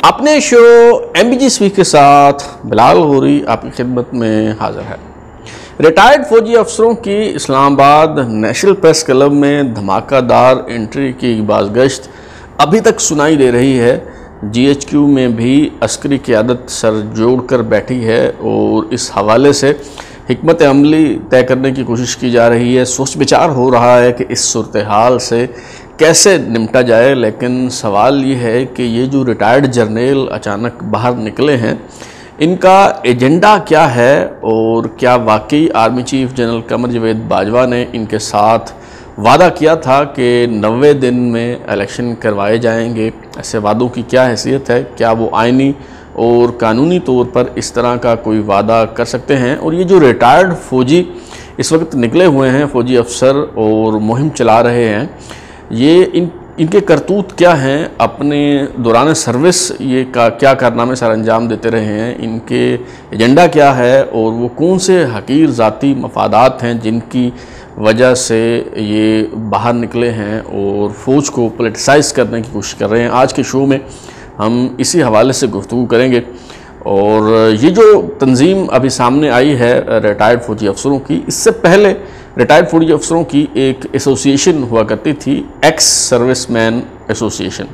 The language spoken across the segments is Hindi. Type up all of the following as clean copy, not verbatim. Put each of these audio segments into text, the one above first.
अपने शो MBG स्पीक के साथ बिलाल होरी आपकी खिदमत में हाजिर है। रिटायर्ड फौजी अफसरों की इस्लामाबाद नेशनल प्रेस क्लब में धमाकेदार एंट्री की बाज़गश्त अभी तक सुनाई दे रही है। GHQ में भी अस्करी क़यादत सर जोड़ कर बैठी है और इस हवाले से हिकमत अमली तय करने की कोशिश की जा रही है। सोच विचार हो रहा है कि इस सूरत हाल से कैसे निपटा जाए। लेकिन सवाल ये है कि ये जो रिटायर्ड जर्नल अचानक बाहर निकले हैं, इनका एजेंडा क्या है और क्या वाकई army chief general Qamar Javed Bajwa ने इनके साथ वादा किया था कि 90 दिन में इलेक्शन करवाए जाएंगे। ऐसे वादों की क्या हैसियत है, क्या वो आइनी और कानूनी तौर पर इस तरह का कोई वादा कर सकते हैं। और ये जो रिटायर्ड फ़ौजी इस वक्त निकले हुए हैं, फ़ौजी अफसर और मुहिम चला रहे हैं, ये इनके करतूत क्या हैं, अपने दौरान सर्विस ये क्या कारनामे सर अंजाम देते रहे हैं, इनके एजेंडा क्या है और वो कौन से हकीर ज़ाती मफादात हैं जिनकी वजह से ये बाहर निकले हैं और फ़ौज को पोलिटिसाइज़ करने की कोशिश कर रहे हैं। आज के शो में हम इसी हवाले से गुफ्तगू करेंगे। और ये जो तंजीम अभी सामने आई है रिटायर्ड फ़ौजी अफसरों की, इससे पहले रिटायर्ड फौजी अफसरों की एक एसोसिएशन हुआ करती थी, एक्स सर्विसमैन एसोसिएशन।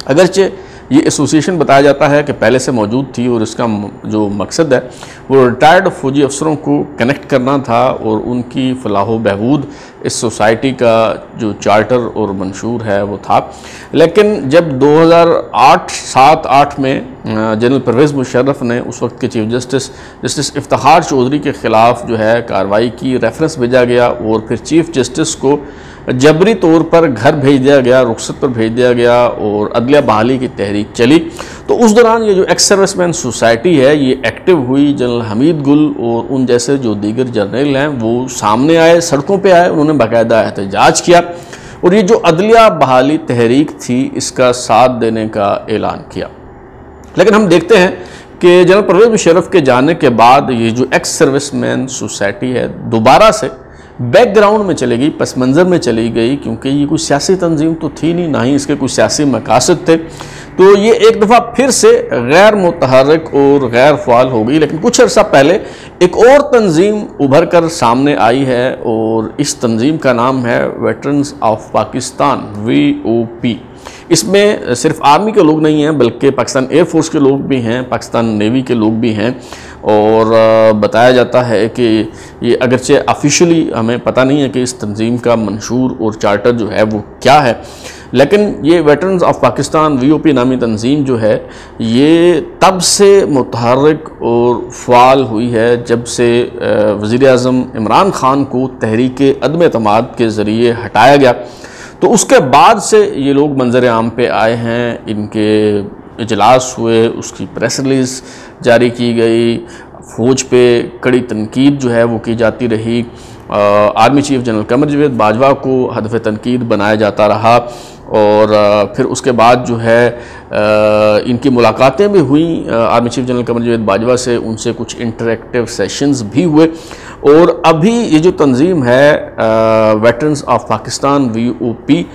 अगरचे ये एसोसिएशन बताया जाता है कि पहले से मौजूद थी और इसका जो मकसद है वो रिटायर्ड फौजी अफसरों को कनेक्ट करना था और उनकी फलाह व बहबूद इस सोसाइटी का जो चार्टर और मंशूर है वो था। लेकिन जब 2007-8 में जनरल परवेज़ मुशर्रफ ने उस वक्त के चीफ जस्टिस इफ्तिखार चौधरी के ख़िलाफ़ जो है कार्रवाई की, रेफरेंस भेजा गया और फिर चीफ जस्टिस को जबरी तौर पर घर भेज दिया गया, रुखसत पर भेज दिया गया और अदलिया बहाली की तहरीक चली। तो उस दौरान ये जो एक्स सर्विसमैन सोसाइटी है ये एक्टिव हुई। जनरल हमीद गुल और उन जैसे जो दीगर जर्नल हैं वो सामने आए, सड़कों पे आए, उन्होंने बाकायदा एहतजाज किया और ये जो अदलिया बहाली तहरीक थी इसका साथ देने का ऐलान किया। लेकिन हम देखते हैं कि जनरल परवेज़ मुशर्रफ के जाने के बाद ये जो एक्स सर्विसमैन सोसाइटी है दोबारा से बैकग्राउंड में चली गई, पस मंज़र में चली गई, क्योंकि ये कोई सियासी तंजीम तो थी नहीं, ना ही इसके कोई सियासी मकासद थे। तो ये एक दफ़ा फिर से गैर मुतहर्रिक और गैर फ़ाल हो गई। लेकिन कुछ अर्सा पहले एक और तंजीम उभर कर सामने आई है और इस तंजीम का नाम है वेटरन्स ऑफ पाकिस्तान, VOP। इसमें सिर्फ आर्मी के लोग नहीं हैं बल्कि पाकिस्तान एयरफोर्स के लोग भी हैं, पाकिस्तान नेवी के लोग भी हैं। और बताया जाता है कि ये अगरचे ऑफिशियली हमें पता नहीं है कि इस तंजीम का मंशूर और चार्टर जो है वो क्या है, लेकिन ये वेटरन्स ऑफ पाकिस्तान VOP नामी तंजीम जो है ये तब से मुतहर्रिक और फ़ाल हुई है जब से वज़ीर आज़म इमरान ख़ान को तहरीक अदम एतमाद के ज़रिए हटाया गया। तो उसके बाद से ये लोग मंजर आम पे आए हैं, इनके इजलास हुए, उसकी प्रेस रिलीज़ जारी की गई, फ़ौज पे कड़ी तनकीद जो है वो की जाती रही, army chief general Qamar Javed Bajwa को हदफ तनकीद बनाया जाता रहा। और फिर उसके बाद जो है इनकी मुलाकातें भी हुई army chief general Qamar Javed Bajwa से, उनसे कुछ इंटरेक्टिव सेशंस भी हुए। और अभी ये जो तंजीम है वेटरन्स ऑफ पाकिस्तान VOP,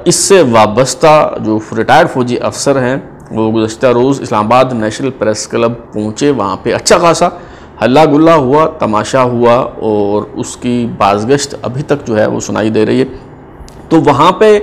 इससे वाबस्ता जो रिटायर्ड फौजी अफसर हैं वो गुज़श्ता रोज़ इस्लामाबाद नेशनल प्रेस क्लब पहुँचे। वहाँ पे अच्छा खासा हल्ला गुल्ला हुआ, तमाशा हुआ और उसकी बाज़गश्त अभी तक जो है वो सुनाई दे रही है। तो वहाँ पे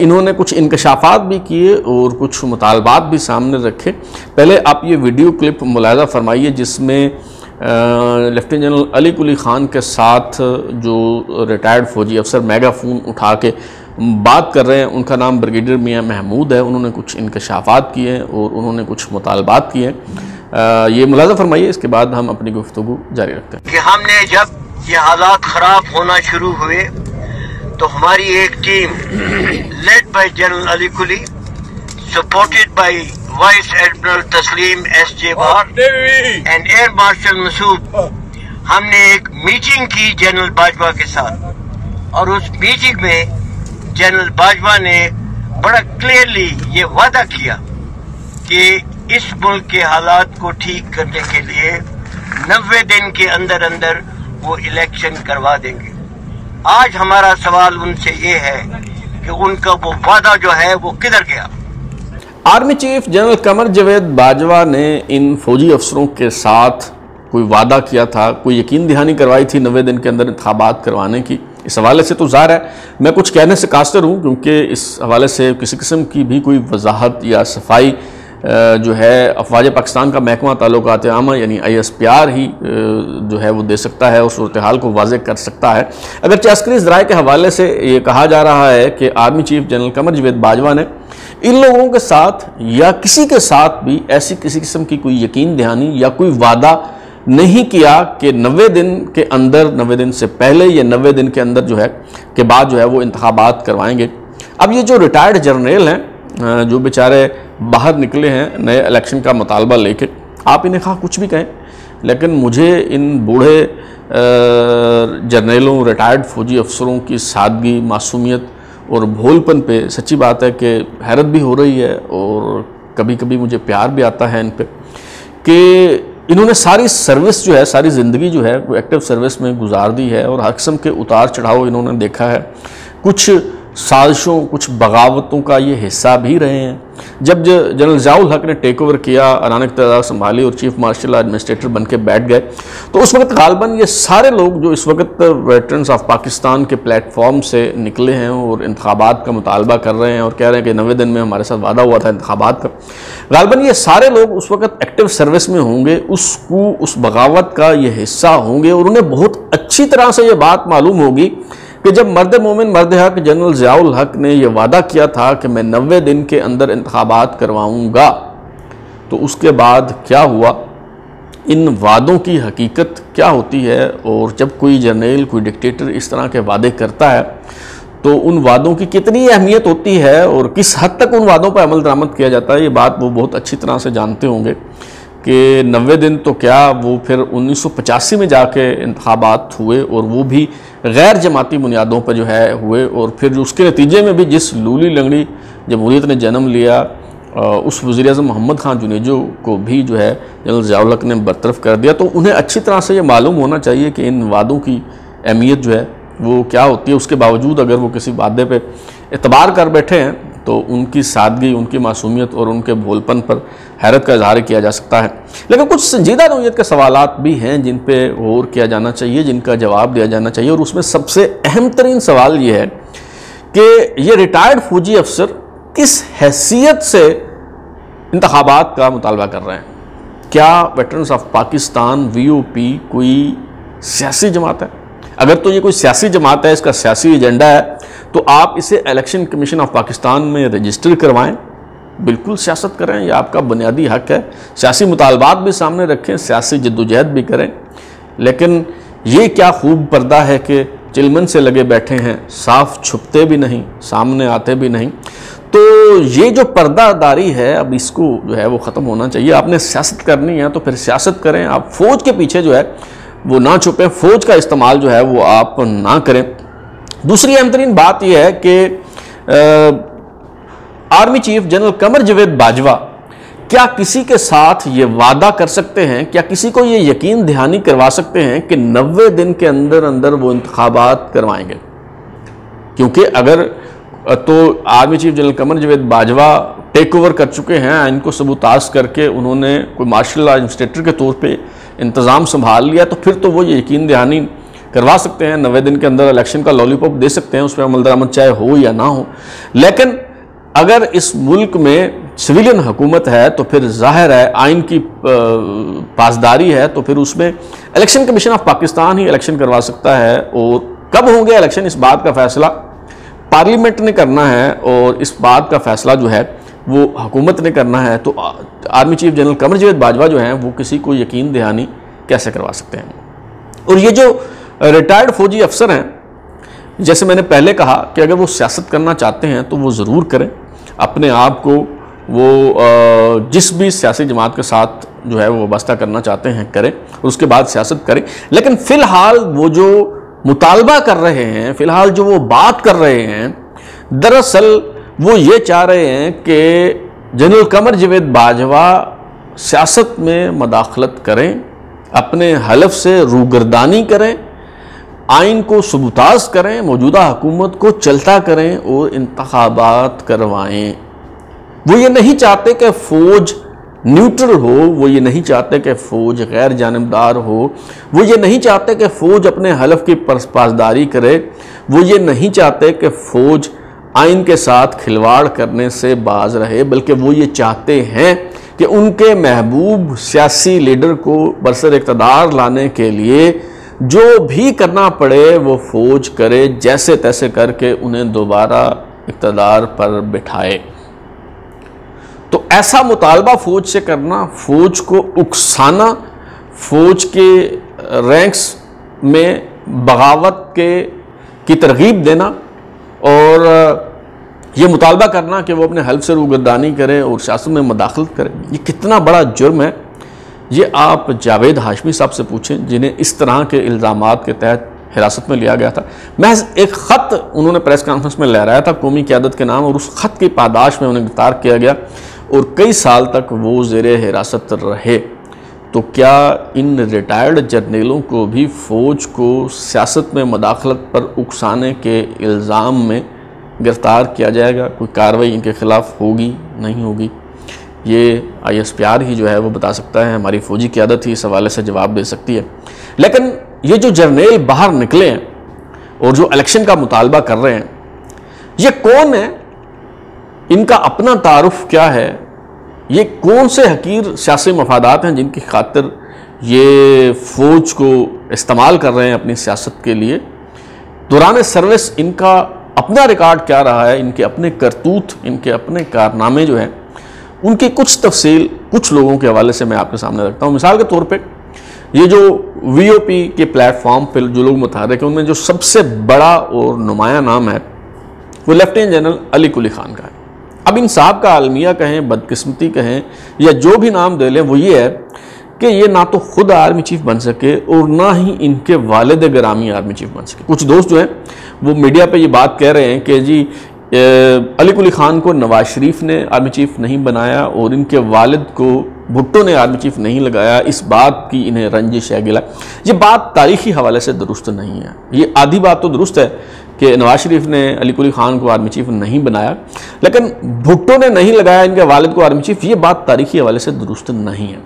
इन्होंने कुछ इंकशाफात भी किए और कुछ मुतालबात भी सामने रखे। पहले आप ये वीडियो क्लिप मुलाहज़ा फरमाइए जिसमें लेफ्टिनेंट जनरल अली कुली ख़ान के साथ जो रिटायर्ड फ़ौजी अफसर मेगाफोन उठा के बात कर रहे हैं, उनका नाम ब्रिगेडियर मियां महमूद है। उन्होंने कुछ इंकशाफात किए और उन्होंने कुछ मुतालबात किए। ये मुलाहज़ा फरमाइए, इसके बाद हम अपनी गुफ्तगू जारी रखते हैं। कि हमने जब ये हालात ख़राब होना शुरू हुए तो हमारी एक team led by general Ali Kuli, supported by vice admiral Tasleem SJ बार एंड एयर मार्शल मसूद, हमने एक मीटिंग की जनरल बाजवा के साथ। और उस मीटिंग में जनरल बाजवा ने बड़ा क्लियरली ये वादा किया कि इस मुल्क के हालात को ठीक करने के लिए 90 दिन के अंदर अंदर वो इलेक्शन करवा देंगे। आज हमारा सवाल उनसे ये है कि उनका वो वादा जो है वो किधर गया। Army chief general Qamar Javed Bajwa ने इन फौजी अफसरों के साथ कोई वादा किया था, कोई यकीन दहानी करवाई थी 90 दिन के अंदर इंतखाबात करवाने की। इस हवाले से तो ज़ाहिर है मैं कुछ कहने से कास्तर हूँ, क्योंकि इस हवाले से किसी किस्म की भी कोई वजाहत या सफाई जो है अफवाज पाकिस्तान का महकमा ताल्लुकात आमा यानी ISPR ही जो है वो दे सकता है और सूरत हाल को वाज़ेह कर सकता है। अगर अस्करी ज़राए के हवाले से ये कहा जा रहा है कि army chief general Qamar Javed Bajwa ने इन लोगों के साथ या किसी के साथ भी ऐसी किसी किस्म की कोई यकीन दहानी या कोई वादा नहीं किया कि 90 दिन के अंदर, 90 दिन से पहले या 90 दिन के अंदर जो है के बाद जो है वो इंतखाबात करवाएंगे। अब ये जो रिटायर्ड जर्नल हैं जो बेचारे बाहर निकले हैं नए इलेक्शन का मुतालबा लेके, आप इन्हें खा कुछ भी कहें, लेकिन मुझे इन बूढ़े जर्नलों, रिटायर्ड फौजी अफसरों की सादगी, मासूमियत और भोलपन पे सच्ची बात है कि हैरत भी हो रही है और कभी कभी मुझे प्यार भी आता है इन पे कि इन्होंने सारी सर्विस जो है, सारी ज़िंदगी जो है वो एक्टिव सर्विस में गुजार दी है और हर किस्म के उतार चढ़ाव इन्होंने देखा है। कुछ साजिशों, कुछ बगावतों का ये हिस्सा भी रहे हैं। जब जनरल ज़ियाउल हक ने टेक ओवर किया, अरान इक़्तिदार संभाली और चीफ मार्शल एडमिनिस्ट्रेटर बन के बैठ गए, तो उस वक्त गालबन ये सारे लोग जो इस वक्त वेटरन्स ऑफ पाकिस्तान के प्लेटफॉर्म से निकले हैं और इंतखाबात का मुतालबा कर रहे हैं और कह रहे हैं कि 90 दिन में हमारे साथ वादा हुआ था इंतखाबात का, गालबन ये सारे लोग उस वक्त एक्टिव सर्विस में होंगे, उस बगावत का ये हिस्सा होंगे और उन्हें बहुत अच्छी तरह से ये बात मालूम होगी कि जब मर्द मोमिन मर्द हक जनरल ज़ियाउल हक ने यह वादा किया था कि मैं 90 दिन के अंदर इंतखाबात करवाऊंगा, तो उसके बाद क्या हुआ, इन वादों की हकीकत क्या होती है। और जब कोई जर्नल, कोई डिक्टेटर इस तरह के वादे करता है तो उन वादों की कितनी अहमियत होती है और किस हद तक उन वादों पर अमल दरामद किया जाता है, ये बात वो बहुत अच्छी तरह से जानते होंगे कि 90 दिन तो क्या, वो फिर 1985 में जाके इंतखाबात हुए और वो भी गैर जमाती बुनियादों पर जो है हुए और फिर उसके नतीजे में भी जिस लूली लंगड़ी जमहूरियत ने जन्म लिया उस वज़ीर-ए-आज़म मोहम्मद खान जुनेजो को भी जो है जनरल ज़ियाउल हक ने बरतरफ कर दिया। तो उन्हें अच्छी तरह से ये मालूम होना चाहिए कि इन वादों की अहमियत जो है वो क्या होती है। उसके बावजूद अगर वो किसी वादे पे एतबार कर बैठे हैं तो उनकी सादगी, उनकी मासूमियत और उनके भोलपन पर हैरत का इजहार किया जा सकता है। लेकिन कुछ संजीदा नौइयत के सवालात भी हैं जिन पे गौर किया जाना चाहिए, जिनका जवाब दिया जाना चाहिए। और उसमें सबसे अहम तरीन सवाल ये है कि ये रिटायर्ड फौजी अफसर किस हैसियत से इंतखाबात का मुतालबा कर रहे हैं। क्या वेटरन्स ऑफ पाकिस्तान VOP कोई सियासी जमात है? अगर तो ये कोई सियासी जमात है, इसका सियासी एजेंडा है, तो आप इसे इलेक्शन कमीशन ऑफ पाकिस्तान में रजिस्टर करवाएं, बिल्कुल सियासत करें, यह आपका बुनियादी हक है। सियासी मुतालबात भी सामने रखें, सियासी जद्दोजहद भी करें। लेकिन ये क्या खूब पर्दा है कि चिलमन से लगे बैठे हैं, साफ छुपते भी नहीं, सामने आते भी नहीं। तो ये जो पर्दादारी है, अब इसको जो है वो ख़त्म होना चाहिए। आपने सियासत करनी है तो फिर सियासत करें, आप फ़ौज के पीछे जो है वो ना छुपें, फ़ौज का इस्तेमाल जो है वो आप ना करें। दूसरी अहम तरीन बात यह है कि army chief general Qamar Javed Bajwa क्या किसी के साथ ये वादा कर सकते हैं, क्या किसी को ये यकीन दहानी करवा सकते हैं कि 90 दिन के अंदर अंदर वो इंतखाबात करवाएंगे? क्योंकि अगर तो army chief general Qamar Javed Bajwa take over कर चुके हैं, इनको सबूताज करके उन्होंने कोई मार्शल एडमिनिस्ट्रेटर के तौर पे इंतज़ाम संभाल लिया, तो फिर तो वो ये यकीन दहानी करवा सकते हैं, 90 दिन के अंदर इलेक्शन का लॉलीपॉप दे सकते हैं, उस पर अमल दरामद चाहे हो या ना हो। लेकिन अगर इस मुल्क में सिविलियन हुकूमत है तो फिर जाहिर है आइन की पासदारी है, तो फिर उसमें election commission of Pakistan he election करवा सकता है। और कब होंगे इलेक्शन, इस बात का फैसला पार्लियामेंट ने करना है और इस बात का फैसला जो है वो हुकूमत ने करना है। तो army chief general Qamar Javed Bajwa जो हैं वो किसी को यकीन दहानी कैसे करवा सकते हैं? और ये जो रिटायर्ड फौजी अफसर हैं, जैसे मैंने पहले कहा कि अगर वो सियासत करना चाहते हैं तो वो ज़रूर करें, अपने आप को वो जिस भी सियासी जमात के साथ जो है वो वाबस्ता करना चाहते हैं करें, उसके बाद सियासत करें। लेकिन फ़िलहाल वो जो मुतालबा कर रहे हैं, फ़िलहाल जो वो बात कर रहे हैं, दरअसल वो ये चाह रहे हैं कि जनरल कमर जावेद बाजवा सियासत में मदाखलत करें, अपने हलफ से रूगर्दानी करें, आइन को सबूताज करें, मौजूदा हुकूमत को चलता करें और इंतखाबात करवाएं। वो ये नहीं चाहते कि फ़ौज न्यूट्रल हो, वो ये नहीं चाहते कि फ़ौज गैर जानबदार हो, वो ये नहीं चाहते कि फ़ौज अपने हलफ की पासदारी करे, वो ये नहीं चाहते कि फ़ौज आइन के साथ खिलवाड़ करने से बाज रहे, बल्कि वो ये चाहते हैं कि उनके महबूब सियासी लीडर को बरसर इक़्तिदार लाने के लिए जो भी करना पड़े वो फ़ौज करे, जैसे तैसे करके उन्हें दोबारा इक़्तिदार पर बिठाए। तो ऐसा मुतालबा फ़ौज से करना, फ़ौज को उकसाना, फ़ौज के रैंक्स में बगावत की तरगीब देना और ये मुतालबा करना कि वो अपने हल्फ से रूगर्दानी करें और सियासत में मदाखलत करें, ये कितना बड़ा जुर्म है, ये आप जावेद हाशमी साहब से पूछें, जिन्हें इस तरह के इल्ज़ामात के तहत हिरासत में लिया गया था। महज एक ख़त उन्होंने प्रेस कॉन्फ्रेंस में लहराया था कौमी क़यादत के नाम, और उस ख़त की पादाश में उन्हें गिरफ्तार किया गया और कई साल तक वो ज़ेरे हिरासत रहे। तो क्या इन रिटायर्ड जर्नलों को भी फ़ौज को सियासत में मदाखलत पर उकसाने के इल्ज़ाम में गिरफ़्तार किया जाएगा? कोई कार्रवाई इनके ख़िलाफ़ होगी, नहीं होगी? ये ISPR ही जो है वो बता सकता है, हमारी फ़ौजी क़यादत ही इस हवाले से जवाब दे सकती है। लेकिन ये जो जर्नल बाहर निकले हैं और जो इलेक्शन का मुतालबा कर रहे हैं, ये कौन है, इनका अपना तारुफ क्या है, ये कौन से हकीर सियासी मफादात हैं जिनकी खातिर ये फ़ौज को इस्तेमाल कर रहे हैं अपनी सियासत के लिए? दौरान सर्विस इनका अपना रिकॉर्ड क्या रहा है, इनके अपने करतूत, इनके अपने कारनामे जो हैं, उनकी कुछ तफसील कुछ लोगों के हवाले से मैं आपके सामने रखता हूँ। मिसाल के तौर पे ये जो VOP के प्लेटफॉर्म पर जो लोग मुतहर्रिक हैं, उनमें जो सबसे बड़ा और नुमाया नाम है वो लेफ्टिनेंट जनरल अली कुली खान का है। अब इन साहब का आलमिया कहें, बदकिस्मती कहें, या जो भी नाम दे लें, वो ये है कि ये ना तो खुद आर्मी चीफ बन सके और ना ही इनके वालिद गिरामी आर्मी चीफ बन सके। कुछ दोस्त जो हैं वो मीडिया पे ये बात कह रहे हैं कि जी अली कुली खान को नवाज शरीफ ने आर्मी चीफ नहीं बनाया और इनके वालिद को भुट्टो ने आर्मी चीफ नहीं लगाया, इस बात की इन्हें रंजिश है, गिला। ये बात तारीखी हवाले से दुरुस्त नहीं है। ये आधी बात तो दुरुस्त है कि नवाज शरीफ ने अली कुली खान को आर्मी चीफ नहीं बनाया, लेकिन भुट्टो ने नहीं लगाया इनके वालिद को आर्मी चीफ, ये बात तारीखी हवाले से दुरुस्त नहीं है।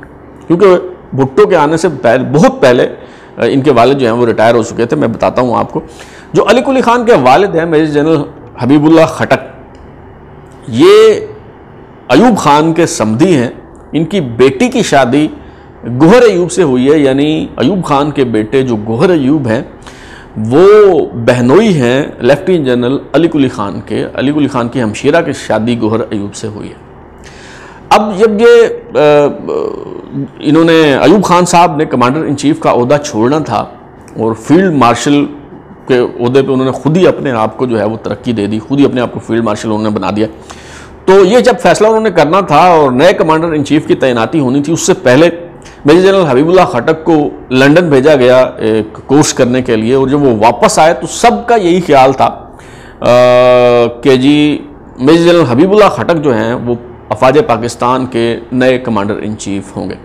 क्योंकि भुट्टो के आने से पहले, बहुत पहले, इनके वालिद जो हैं वो रिटायर हो चुके थे। मैं बताता हूँ आपको, जो अली कुली खान के वालिद हैं मेजर जनरल हबीबुल्लाह खटक, ये अयूब खान के समधी हैं। इनकी बेटी की शादी गोहर अयूब से हुई है, यानी अयूब खान के बेटे जो गोहर अयूब हैं वो बहनोई हैं लेफ्टिनेंट जनरल अली कुली खान के। अली कुली खान की हमशीरा की शादी गोहर अयूब से हुई है। अब जब ये इन्होंने अयूब खान साहब ने कमांडर इन चीफ का ओहदा छोड़ना था और फील्ड मार्शल के ओहदे पे उन्होंने खुद ही अपने आप को जो है वो तरक्की दे दी, खुद ही अपने आप को फील्ड मार्शल उन्होंने बना दिया। तो ये जब फैसला उन्होंने करना था और नए कमांडर इन चीफ की तैनाती होनी थी, उससे पहले मेजर जनरल हबीबुल्लाह खटक को लंदन भेजा गया एक कोर्स करने के लिए। और जब वो वापस आए तो सबका यही ख्याल था कि जी मेजर जनरल हबीबुल्लाह खटक जो हैं वो अफवाज पाकिस्तान के नए कमांडर इन चीफ होंगे।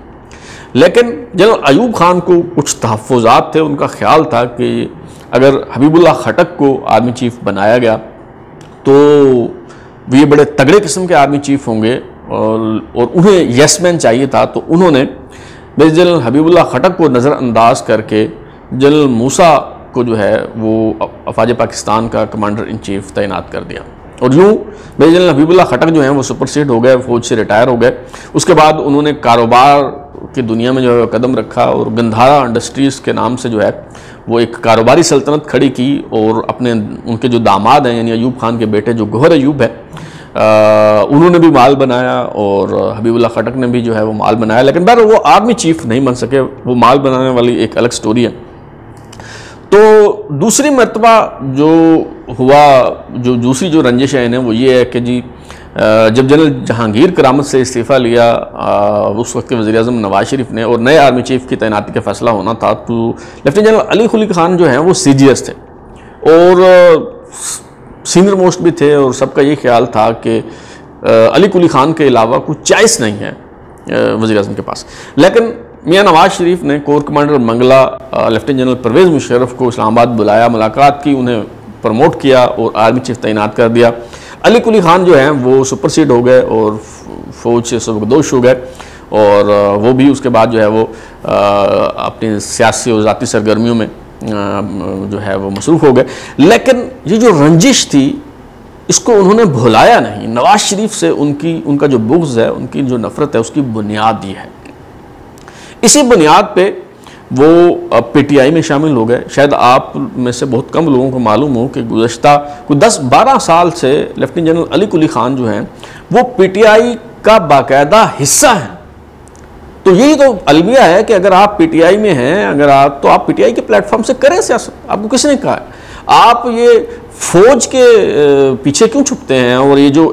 लेकिन जनरल अयूब खान को कुछ तहफ़्फ़ुज़ात थे, उनका ख्याल था कि अगर हबीबुल्लाह खटक को आर्मी चीफ बनाया गया तो ये बड़े तगड़े किस्म के आर्मी चीफ होंगे और उन्हें यस मैन चाहिए था। तो उन्होंने मेजर जनरल हबीबुल्लाह खटक को नज़रअंदाज करके जनरल मूसा को जो है वो अफवाज पाकिस्तान का कमांडर इन चीफ तैनात कर दिया। और यूँ मेजर जनरल हबीबुल्लाह खटक जो हैं वो सुपरसीड हो गए, फ़ौज से रिटायर हो गए। उसके बाद उन्होंने कारोबार की दुनिया में जो है कदम रखा और गंधारा इंडस्ट्रीज़ के नाम से जो है वो एक कारोबारी सल्तनत खड़ी की। और अपने उनके जो दामाद हैं यानी अयूब खान के बेटे जो गोहर अयूब है, उन्होंने भी माल बनाया और हबीबुल्लाह खटक ने भी जो है वो माल बनाया। लेकिन बहर वो आर्मी चीफ नहीं बन सके, वो माल बनाने वाली एक अलग स्टोरी है। तो दूसरी मरतबा जो हुआ, जो दूसरी जो रंजिश है इन्हें, वो ये है कि जी जब जनरल जहांगीर करामत से इस्तीफ़ा लिया उस वक्त के वज़ीर-ए-आज़म नवाज शरीफ ने और नए आर्मी चीफ की तैनाती का फैसला होना था, तो लेफ्टिनेंट जनरल अली कुली खान जो हैं वो CGS थे और सीनियर मोस्ट भी थे। और सबका ये ख्याल था कि अली कुली खान के अलावा कुछ चॉइस नहीं है वज़ीर-ए-आज़म के पास। लेकिन मियाँ नवाज शरीफ ने core commander Mangla lieutenant general Pervez Musharraf को इस्लामाबाद बुलाया, मुलाकात की, उन्हें प्रमोट किया और आर्मी चीफ तैनात कर दिया। अली कुली खान जो हैं वो सुपरसीड हो गए और फ़ौज से सबकदोश हो गए, और वो भी उसके बाद जो है वो अपनी सियासी और ज़ाती सरगर्मियों में जो है वो मसरूफ़ हो गए। लेकिन ये जो रंजिश थी इसको उन्होंने भुलाया नहीं। नवाज शरीफ से उनका जो बुग़्ज़ है, उनकी जो नफ़रत है, उसकी बुनियाद ये है। इसी बुनियाद पे वो पीटीआई में शामिल हो गए। शायद आप में से बहुत कम लोगों को मालूम हो कि गुज़श्ता कोई 10-12 साल से लेफ्टिनेंट जनरल अली कुली खान जो हैं वो पीटीआई का बाकायदा हिस्सा हैं। तो यही तो अलमिया है कि अगर आप पीटीआई में हैं, अगर आप तो आप पीटीआई के प्लेटफॉर्म से करें सियासत। आपको किसने कहा है? आप ये फ़ौज के पीछे क्यों छुपते हैं, और ये जो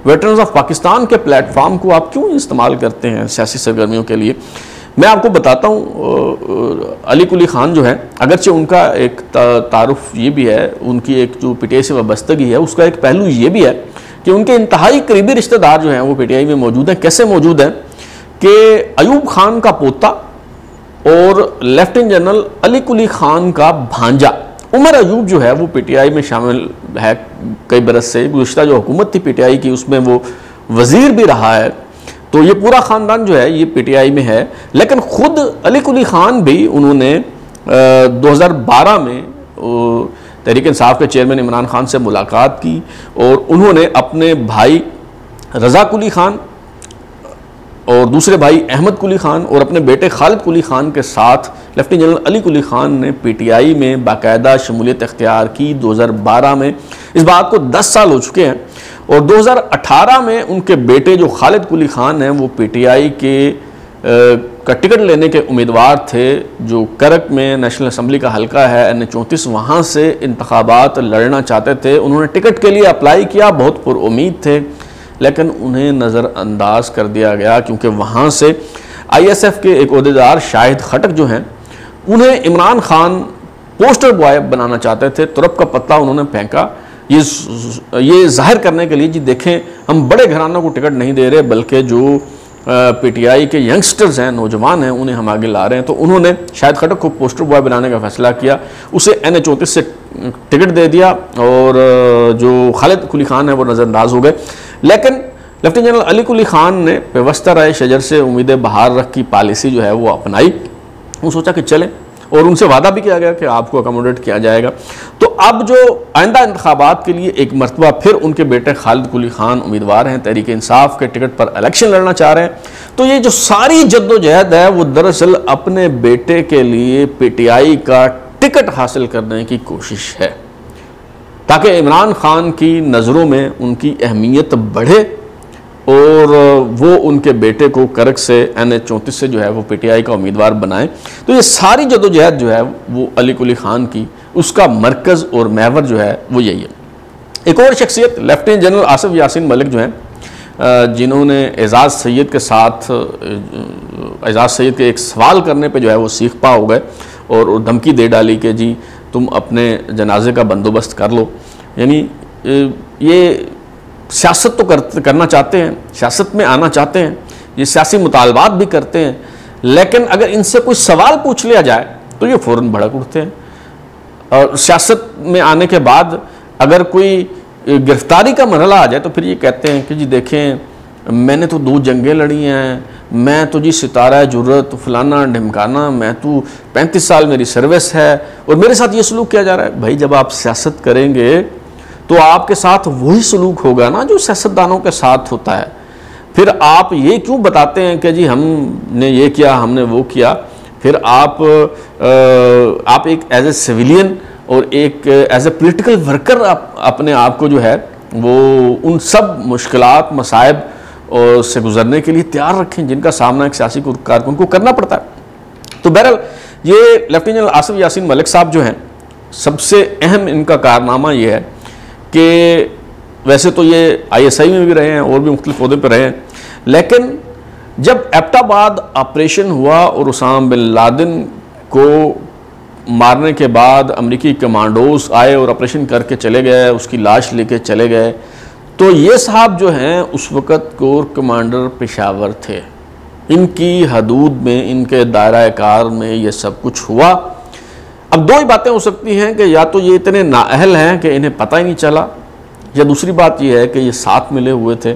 वेटरन्स ऑफ पाकिस्तान के प्लेटफॉर्म को आप क्यों इस्तेमाल करते हैं सियासी सरगर्मियों के लिए? मैं आपको बताता हूँ, अली कुली खान जो है, अगरचे उनका एक तारुफ ये भी है, उनकी एक जो पीटीआई से वाबस्तगी है उसका एक पहलू ये भी है कि उनके इंतहाई करीबी रिश्तेदार जो हैं वो पीटीआई में मौजूद हैं। कैसे मौजूद हैं कि अयूब खान का पोता और लेफ्टिनेंट जनरल अली कुली खान का भांजा उमर अयूब जो है वो पीटीआई में शामिल है कई बरस से। गुज़श्ता जो हुकूमत थी पीटीआई की उसमें वो वज़ीर भी रहा है। तो ये पूरा ख़ानदान जो है ये पीटीआई में है। लेकिन ख़ुद अली कुली खान भी उन्होंने 2012 में तहरीक इंसाफ के चेयरमैन इमरान खान से मुलाकात की, और उन्होंने अपने भाई रज़ा कुली खान और दूसरे भाई अहमद कुली खान और अपने बेटे खालिद कुली खान के साथ लेफ्टिनेंट जनरल अली कुली खान ने पीटीआई में बाकायदा शमूलियत इख्तियार की 2012 में। इस बात को 10 साल हो चुके हैं, और 2018 में उनके बेटे जो खालिद कुली खान हैं वो पीटीआई के का टिकट लेने के उम्मीदवार थे, जो करक में नेशनल असम्बली का हल्का है NH-34, वहाँ से इंतखाबात लड़ना चाहते थे। उन्होंने टिकट के लिए अप्लाई किया, बहुत पुरुम्मीद थे, लेकिन उन्हें नज़रअंदाज कर दिया गया क्योंकि वहाँ से ISF के एक ओहदेदार शाहिद खटक जो हैं उन्हें इमरान खान पोस्टर बॉय बनाना चाहते थे। तुरप का पत्ता उन्होंने फेंका, ये जाहिर करने के लिए जी देखें हम बड़े घरानों को टिकट नहीं दे रहे, बल्कि जो पीटीआई के यंगस्टर्स हैं, नौजवान हैं, उन्हें हम आगे ला रहे हैं। तो उन्होंने शाहिद खटक को पोस्टर बॉय बनाने का फैसला किया, उसे NH-34 से टिकट दे दिया, और जो खालिद कुली खान है वो नज़रअंदाज हो गए। लेकिन लेफ्टिनेंट जनरल अली कुली खान ने पेवस्ता राय शजर से उम्मीदें बहार रख की पॉलिसी जो है वो अपनाई। वो सोचा कि चलें, और उनसे वादा भी किया गया कि आपको अकोमोडेट किया जाएगा। तो अब जो आइंदा इंतखाबात के लिए एक मरतबा फिर उनके बेटे खालिद कुली खान उम्मीदवार हैं, तहरीक इंसाफ के टिकट पर इलेक्शन लड़ना चाह रहे हैं। तो ये जो सारी जद्दोजहद है वो दरअसल अपने बेटे के लिए पीटीआई का टिकट हासिल करने की कोशिश है, ताकि इमरान खान की नज़रों में उनकी अहमियत बढ़े और वो उनके बेटे को करक से NH-34 से जो है वो पीटीआई का उम्मीदवार बनाएं। तो ये सारी जदोजहद जो है वो अली कुली खान की, उसका मरकज़ और महवर जो है वो यही है। एक और शख्सियत लेफ्टिनेंट जनरल आसिफ यासीन मलिक जो हैं, जिन्होंने एजाज़ सैयद के साथ एजाज़ सैयद के एक सवाल करने पे जो है वो सीख पा हो गए और धमकी दे डाली कि जी तुम अपने जनाजे का बंदोबस्त कर लो। यानी ये सियासत तो करना चाहते हैं, सियासत में आना चाहते हैं, ये सियासी मुतालबात भी करते हैं, लेकिन अगर इनसे कोई सवाल पूछ लिया जाए तो ये फ़ौरन भड़क उठते हैं। और सियासत में आने के बाद अगर कोई गिरफ्तारी का मरहला आ जाए तो फिर ये कहते हैं कि जी देखें मैंने तो 2 जंगें लड़ी हैं, मैं तो जी सितारा जुर्रत फलाना ढिमकाना, मैं तो 35 साल मेरी सर्विस है और मेरे साथ ये सलूक किया जा रहा है। भाई जब आप सियासत करेंगे तो आपके साथ वही सलूक होगा ना जो सियासतदानों के साथ होता है। फिर आप ये क्यों बताते हैं कि जी हमने ये किया हमने वो किया। फिर आप एक एज ए सिविलियन और एक एज ए पोलिटिकल वर्कर अपने आप को जो है वो उन सब मुश्किलात मसाइब और से गुजरने के लिए तैयार रखें जिनका सामना एक सियासी कारकुन को करना पड़ता है। तो बहरहाल ये लेफ्टिनेंट जनरल आसिफ यासीन मलिक साहब जो हैं, सबसे अहम इनका कारनामा ये है कि वैसे तो ये ISI में भी रहे हैं और भी मुख्तलिफ ओहदे पर रहे हैं, लेकिन जब एबटाबाद ऑपरेशन हुआ और उसामा बिन लादेन को मारने के बाद अमेरिकी कमांडोज आए और ऑपरेशन करके चले गए, उसकी लाश लेके चले गए, तो ये साहब जो हैं उस वक़्त कोर कमांडर पेशावर थे। इनकी हदूद में, इनके दायरा कार में ये सब कुछ हुआ। अब 2 ही बातें हो सकती हैं कि या तो ये इतने नाअहल हैं कि इन्हें पता ही नहीं चला, या दूसरी बात यह है कि ये साथ मिले हुए थे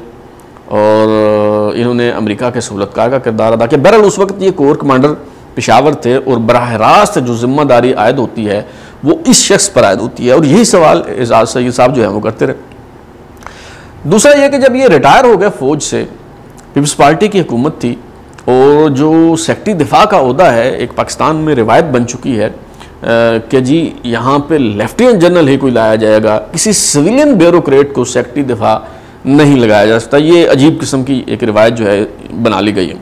और इन्होंने अमेरिका के सहूलतकार का किरदार अदा किया। बहरहाल उस वक्त ये कोर कमांडर पेशावर थे और बराह रास्त जो जिम्मेदारी आयद होती है वो इस शख्स पर आयद होती है, और यही सवाल एजाज सईद साहब जो है वो करते रहे। दूसरा यह कि जब ये रिटायर हो गए फौज से, पीपल्स पार्टी की हुकूमत थी और जो सेक्रेटरी दिफा का ओहदा है एक पाकिस्तान में रिवायत बन चुकी है कि जी यहाँ पे लेफ्टिनेंट जनरल ही कोई लाया जाएगा, किसी सिविलियन ब्यूरोक्रेट को सेक्रेटरी दिफा नहीं लगाया जा सकता। ये अजीब किस्म की एक रिवायत जो है बना ली गई है।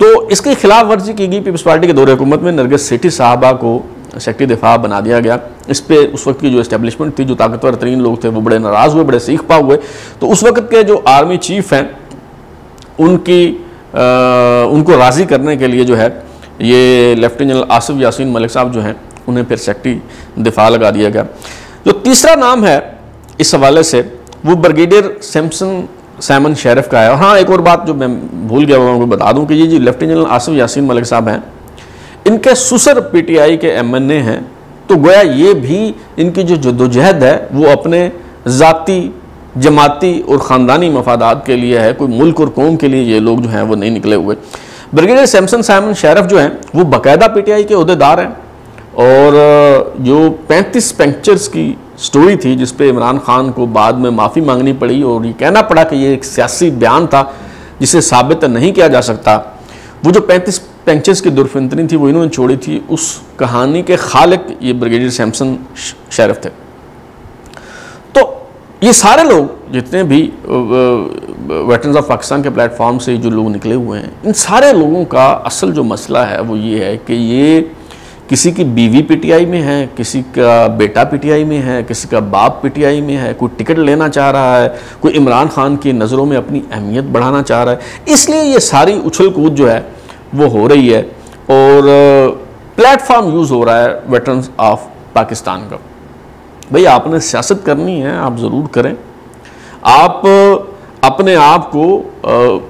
तो इसकी खिलाफ वर्जी की गई। पीपल्स पार्टी के दौरे हुकूमत में नरगिस सेठी साहबा को सेक्रेटरी दिफा बना दिया गया। इस पर उस वक्त की जो एस्टेब्लिशमेंट थी, जो ताकतवर तरीन लोग थे, वो बड़े नाराज़ हुए, बड़े सीख पा हुए। तो उस वक्त के जो आर्मी चीफ हैं उनको राज़ी करने के लिए जो है ये लेफ्टिनेंट जनरल आसिफ यासीन मलिक साहब जो हैं उन्हें फिर सेक्रेटरी दिफा लगा दिया गया। जो तीसरा नाम है इस हवाले से वो ब्रिगेडियर सैमन शेरिफ का है। और हाँ, एक और बात जो मैं भूल गया वो बता दूं कि ये जी लेफ्टिनेंट जनरल आसिफ यासीन मलिक साहब हैं, इनके सुसर पीटीआई के एमएनए हैं। तो गोया ये भी इनकी जो जद्दोजहद है वो अपने ज़ाती, जमाती और ख़ानदानी मफादात के लिए है, कोई मुल्क और कौम के लिए ये लोग जो हैं वो नहीं निकले हुए। ब्रिगेडियर सैमन शेरिफ जो हैं वो बाकायदा पीटीआई के ओहदेदार हैं। और जो 35 पंक्चर्स की स्टोरी थी जिस पे इमरान खान को बाद में माफ़ी मांगनी पड़ी और ये कहना पड़ा कि ये एक सियासी बयान था जिसे साबित नहीं किया जा सकता, वो जो 35 पंक्चर्स की दुर्फितनी थी वो इन्होंने छोड़ी थी। उस कहानी के खालिक ये ब्रिगेडियर सैमसन शेरिफ थे। तो ये सारे लोग जितने भी वेटरन्स ऑफ पाकिस्तान के प्लेटफॉर्म से जो लोग निकले हुए हैं, इन सारे लोगों का असल जो मसला है वो ये है कि ये किसी की बीवी पीटीआई में है, किसी का बेटा पीटीआई में है, किसी का बाप पीटीआई में है, कोई टिकट लेना चाह रहा है, कोई इमरान खान की नज़रों में अपनी अहमियत बढ़ाना चाह रहा है। इसलिए ये सारी उछल कूद जो है वो हो रही है और प्लेटफॉर्म यूज़ हो रहा है वेटरन्स ऑफ पाकिस्तान का। भाई आपने सियासत करनी है, आप ज़रूर करें। आप अपने आप को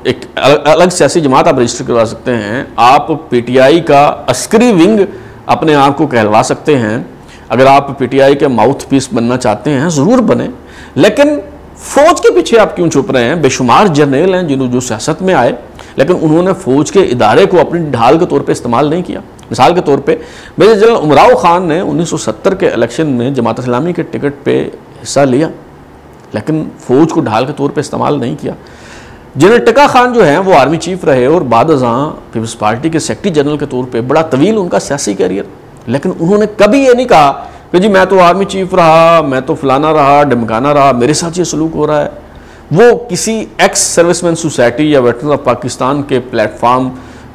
एक अलग सियासी जमात आप रजिस्टर करवा सकते हैं। आप पीटीआई का अस्करी विंग अपने आप को कहलवा सकते हैं। अगर आप पीटीआई के माउथ पीस बनना चाहते हैं ज़रूर बने, लेकिन फ़ौज के पीछे आप क्यों छुप रहे हैं? बेशुमार जर्नल हैं जिन्होंने जो सियासत में आए लेकिन उन्होंने फ़ौज के इदारे को अपनी ढाल के तौर पे इस्तेमाल नहीं किया। मिसाल के तौर पे मेजर जनरल उमराव खान ने 1970 के इलेक्शन में जमात इस्लामी के टिकट पे हिस्सा लिया लेकिन फ़ौज को ढाल के तौर पे इस्तेमाल नहीं किया। जनरल टिक्का खान जो हैं वो आर्मी चीफ रहे और बाद अज़ां पीपल्स पार्टी के सेक्रेटरी जनरल के तौर पे बड़ा तवील उनका सियासी कैरियर, लेकिन उन्होंने कभी ये नहीं कहा कि जी मैं तो आर्मी चीफ रहा, मैं तो फलाना रहा, ढमकाना रहा, मेरे साथ ये सलूक हो रहा है। वो किसी एक्स सर्विसमैन सोसाइटी या वेटरन्स ऑफ पाकिस्तान के प्लेटफॉर्म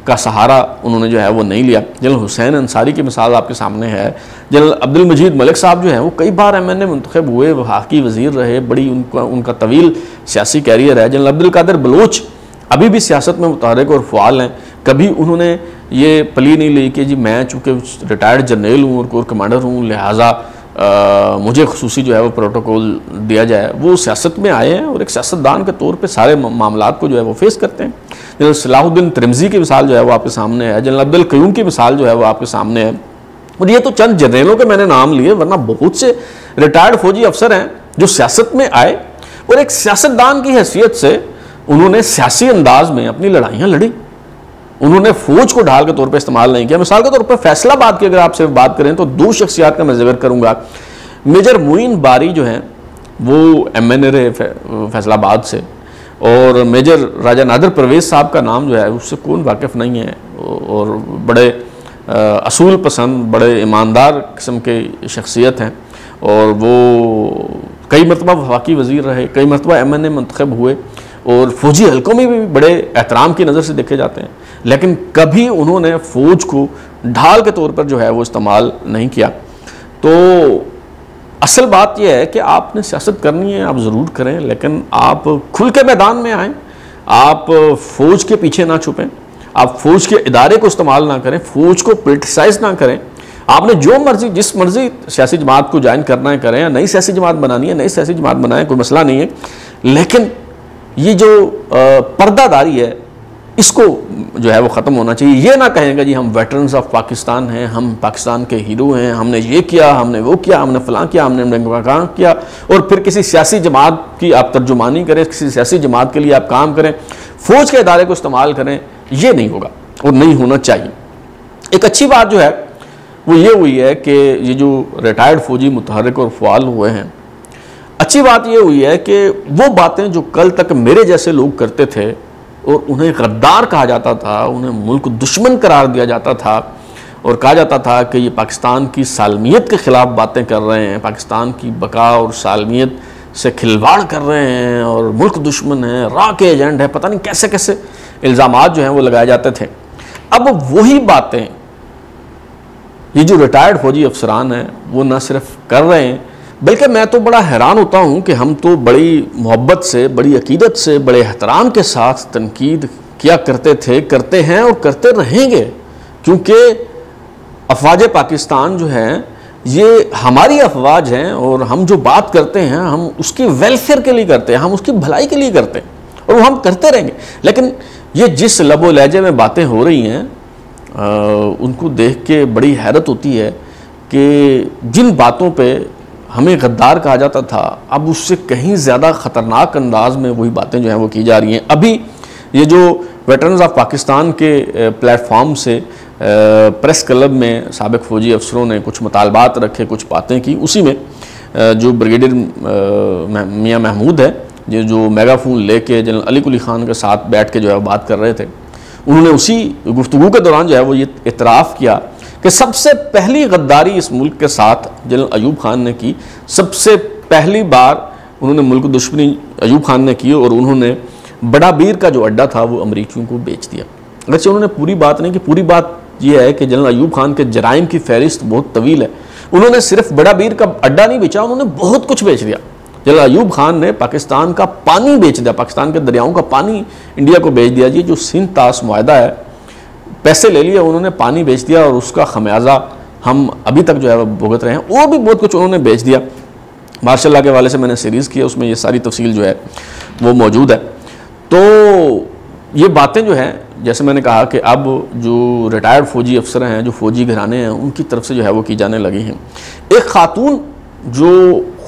का सहारा उन्होंने जो है वो नहीं लिया। जनरल हुसैन अंसारी की मिसाल आपके सामने है। जनरल अब्दुल मजीद मलिक साहब जो हैं वो कई बार एमएनए मुंतखब हुए, वफाकी वज़ीर रहे, बड़ी उनका तवील सियासी कैरियर है। जनरल अब्दुल कादिर बलोच अभी भी सियासत में मुतहरिक और फ़आल हैं। कभी उन्होंने ये प्ली नहीं ली कि जी मैं चूँकि रिटायर्ड जर्नल हूँ और कोर कमांडर हूँ लिहाजा मुझे खुसूसी जो है वो प्रोटोकॉल दिया जाए। वो सियासत में आए हैं और एक सियासतदान के तौर पे सारे मामलात को जो है वो फेस करते हैं। जनरल सलाहुद्दीन तिरमिज़ी की मिसाल जो है वो आपके सामने है। जनरल अब्दुल क़य्यूम की मिसाल जो है वो आपके सामने है। और ये तो चंद जर्नलों के मैंने नाम लिए, वरना बहुत से रिटायर्ड फौजी अफसर हैं जो सियासत में आए और एक सियासतदान की हैसियत से उन्होंने सियासी अंदाज में अपनी लड़ाइयाँ लड़ी। उन्होंने फौज को ढाल के तौर पे इस्तेमाल नहीं किया। मिसाल के तौर पर फैसलाबाद की अगर आपसे बात करें तो दो शख्सियात का मैं जिक्र करूँगा। मेजर मोइन बारी जो हैं वो एमएनए रहे फैसलाबाद से, और मेजर राजा नादिर परवेज़ साहब का नाम जो है उससे कौन वाकिफ़ नहीं है, और बड़े असूल पसंद, बड़े ईमानदार किस्म के शख्सियत हैं और वो कई मरतबा वफाकी वज़ीर रहे, कई मरतबा एमएनए मुंतखब हुए और फौजी हल्कों में भी बड़े एहतराम की नज़र से देखे जाते हैं, लेकिन कभी उन्होंने फ़ौज को ढाल के तौर पर जो है वो इस्तेमाल नहीं किया। तो असल बात यह है कि आपने सियासत करनी है, आप ज़रूर करें, लेकिन आप खुल के मैदान में आएँ। आप फ़ौज के पीछे ना छुपें, आप फ़ौज के इदारे को इस्तेमाल ना करें, फ़ौज को पोलिटिसाइज़ ना करें। आपने जो मर्जी जिस मर्जी सियासी जमात को ज्वाइन करना है करें, या नई सियासी जमात बनानी है नई सियासी जमात बनाएं, कोई मसला नहीं है। लेकिन ये जो पर्दादारी है इसको जो है वो ख़त्म होना चाहिए। ये ना कहेंगे जी हम वेटरन्स ऑफ पाकिस्तान हैं, हम पाकिस्तान के हीरो हैं, हमने ये किया, हमने वो किया, हमने फ़लाँ किया, हमने काम किया, और फिर किसी सियासी जमात की आप तर्जुमानी करें, किसी सियासी जमात के लिए आप काम करें, फ़ौज के इदारे को इस्तेमाल करें, ये नहीं होगा और नहीं होना चाहिए। एक अच्छी बात जो है वो ये हुई है कि ये जो रिटायर्ड फ़ौजी मुतहर्रिक और फ़आल हुए हैं, अच्छी बात ये हुई है कि वो बातें जो कल तक मेरे जैसे लोग करते थे और उन्हें गद्दार कहा जाता था, उन्हें मुल्क दुश्मन करार दिया जाता था और कहा जाता था कि ये पाकिस्तान की सालमियत के ख़िलाफ़ बातें कर रहे हैं, पाकिस्तान की बका और सालमियत से खिलवाड़ कर रहे हैं और मुल्क दुश्मन है, रा के एजेंट है, पता नहीं कैसे कैसे इल्ज़ामात जो हैं वो लगाए जाते थे। अब वही बातें ये जो रिटायर्ड फ़ौजी अफसरान हैं वो न सिर्फ कर रहे हैं, बल्कि मैं तो बड़ा हैरान होता हूँ कि हम तो बड़ी मोहब्बत से, बड़ी अकीदत से, बड़े एहतराम के साथ तनकीद किया करते थे, करते हैं और करते रहेंगे, क्योंकि अफवाज पाकिस्तान जो है ये हमारी अफवाज हैं और हम जो बात करते हैं हम उसकी वेलफेयर के लिए करते हैं, हम उसकी भलाई के लिए करते हैं और वो हम करते रहेंगे। लेकिन ये जिस लबो लहजे में बातें हो रही हैं उनको देख के बड़ी हैरत होती है कि जिन बातों पे हमें गद्दार कहा जाता था अब उससे कहीं ज़्यादा ख़तरनाक अंदाज में वही बातें जो हैं वो की जा रही हैं। अभी ये जो वेटरन्स ऑफ पाकिस्तान के प्लेटफॉर्म से प्रेस क्लब में साबिक़ फ़ौजी अफसरों ने कुछ मुतालबात रखे, कुछ बातें की, उसी में जो ब्रिगेडियर मियां महमूद है जो मेगाफोन लेके जनरल अली कुली ख़ान के साथ बैठ के जो है बात कर रहे थे, उन्होंने उसी गुफ्तगू के दौरान जो है वो ये इतराफ़ किया कि सबसे पहली गद्दारी इस मुल्क के साथ जनरल अयूब खान ने की। सबसे पहली बार उन्होंने मुल्क दुश्मनी अयूब खान ने की और उन्होंने बड़ा बीर का जो अड्डा था वो अमरीकियों को बेच दिया। वैसे उन्होंने पूरी बात नहीं की, पूरी बात यह है कि जनरल अयूब खान के जराइम की फहरिस्त बहुत तवील है। उन्होंने सिर्फ बड़ा बीर का अड्डा नहीं बेचा, उन्होंने बहुत कुछ बेच दिया। जनरल अयूब खान ने पाकिस्तान का पानी बेच दिया, पाकिस्तान के दरियाओं का पानी इंडिया को बेच दिया। जी जो सिंध तास मुआहदा है, पैसे ले लिए उन्होंने, पानी बेच दिया और उसका खमियाजा हम अभी तक जो है भुगत रहे हैं। और भी बहुत कुछ उन्होंने बेच दिया। मार्शल के वाले से मैंने सीरीज़ किया, उसमें ये सारी तफसील जो है वो मौजूद है। तो ये बातें जो हैं, जैसे मैंने कहा कि अब जो रिटायर्ड फ़ौजी अफसर हैं, जो फ़ौजी घराने हैं, उनकी तरफ से जो है वो की जाने लगी हैं। एक ख़ातून जो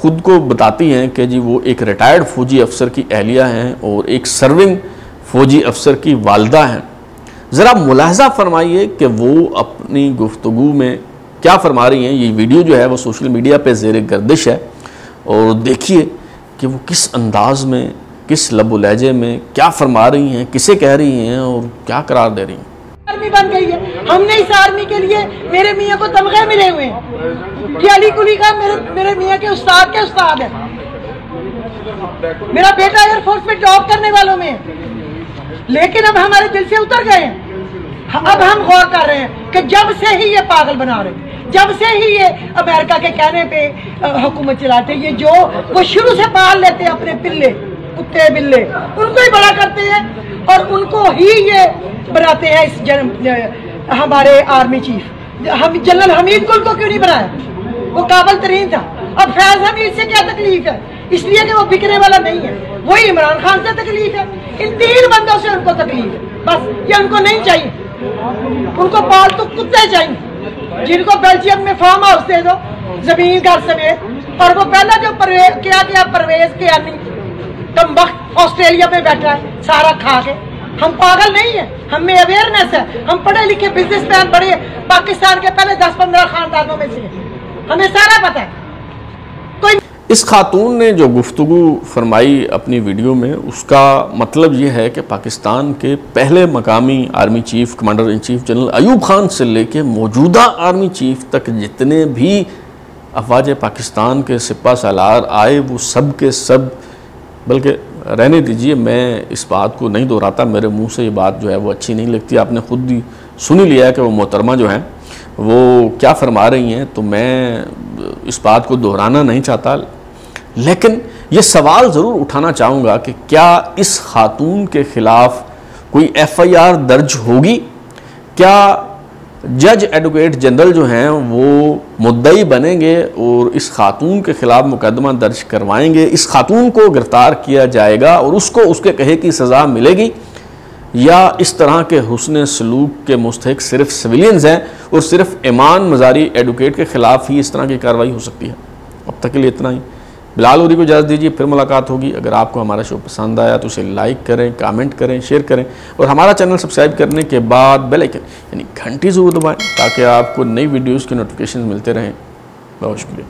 ख़ुद को बताती हैं कि जी वो एक रिटायर्ड फ़ौजी अफसर की अहलिया हैं और एक सर्विंग फ़ौजी अफसर की वालदा हैं, ज़रा मुलाहजा फरमाइए कि वो अपनी गुफ्तगू में क्या फरमा रही हैं। ये वीडियो जो है वो सोशल मीडिया पे ज़ेर गर्दिश है और देखिए कि वो किस अंदाज में, किस लबो लहजे में क्या फरमा रही हैं, किसे कह रही हैं और क्या करार दे रही हैं। आर्मी बन गई है, हमने इस आर्मी के लिए मेरे मियाँ को तमगे मिले हुए हैं कि अली कुली का मेरे मियाँ के उस्ताद है। मेरा बेटा एयरफोर्स में जॉब करने वालों में है, लेकिन अब हमारे दिल से उतर गए हैं। अब हम गौर कर रहे हैं कि जब से ही ये पागल बना रहे, जब से ही ये अमेरिका के कहने पे हुकूमत चलाते, ये जो वो शुरू से पाल लेते हैं अपने पिल्ले, कुत्ते बिल्ले, उनको ही बड़ा करते हैं और उनको ही ये बनाते हैं इस हमारे आर्मी चीफ। हम जनरल हमीद गुल को क्यों नहीं बनाया? वो काबिल तरीन था। अब फैज हमीद से क्या तकलीफ है? इसलिए कि वो बिकने वाला नहीं है। वही इमरान खान से तकलीफ है, इन 3 बंदों से उनको तकलीफ है। बस ये उनको नहीं चाहिए, उनको पालतू कुत्ते चाहिए जिनको बेल्जियम में फार्म हाउस दे दो जमीन घर समेत। और वो पहला जो परवेज के आनी कम वक्त ऑस्ट्रेलिया में बैठा है सारा खा के। हम पागल नहीं है, हमें अवेयरनेस है, हम पढ़े लिखे बिजनेसमैन बड़े पाकिस्तान के पहले 10-15 खानदानों में से, हमें सारा पता है। इस खातून ने जो गुफ्तगू फरमाई अपनी वीडियो में, उसका मतलब ये है कि पाकिस्तान के पहले मकामी army chief, commander in chief general Ayub Khan से लेके मौजूदा आर्मी चीफ तक जितने भी अफवाज पाकिस्तान के सिपा सालार आए वो सब के सब, बल्कि रहने दीजिए मैं इस बात को नहीं दोहराता, मेरे मुंह से ये बात जो है वो अच्छी नहीं लगती। आपने खुद ही सुन ही लिया है कि वो मोहतरमा जो हैं वो क्या फरमा रही हैं, तो मैं इस बात को दोहराना नहीं चाहता। लेकिन ये सवाल ज़रूर उठाना चाहूँगा कि क्या इस खातून के ख़िलाफ़ कोई FIR दर्ज होगी? क्या जज एडवोकेट जनरल जो हैं वो मुद्दई बनेंगे और इस खातून के ख़िलाफ़ मुकदमा दर्ज करवाएंगे? इस खातून को गिरफ़्तार किया जाएगा और उसको उसके कहे की सज़ा मिलेगी? या इस तरह के हुस्न सलूक के मुस्तहिक सिर्फ सिविलियंस हैं और सिर्फ ईमान मज़ारी एडवोकेट के ख़िलाफ़ ही इस तरह की कार्रवाई हो सकती है। अब तक के लिए इतना ही। बिलाल लूरी को इजाज़त दीजिए, फिर मुलाकात होगी। अगर आपको हमारा शो पसंद आया तो इसे लाइक करें, कमेंट करें, शेयर करें और हमारा चैनल सब्सक्राइब करने के बाद बेल आइकन यानी घंटी ज़रूर दबाएं ताकि आपको नई वीडियोज़ के नोटिफिकेशन मिलते रहें। बहुत शुक्रिया।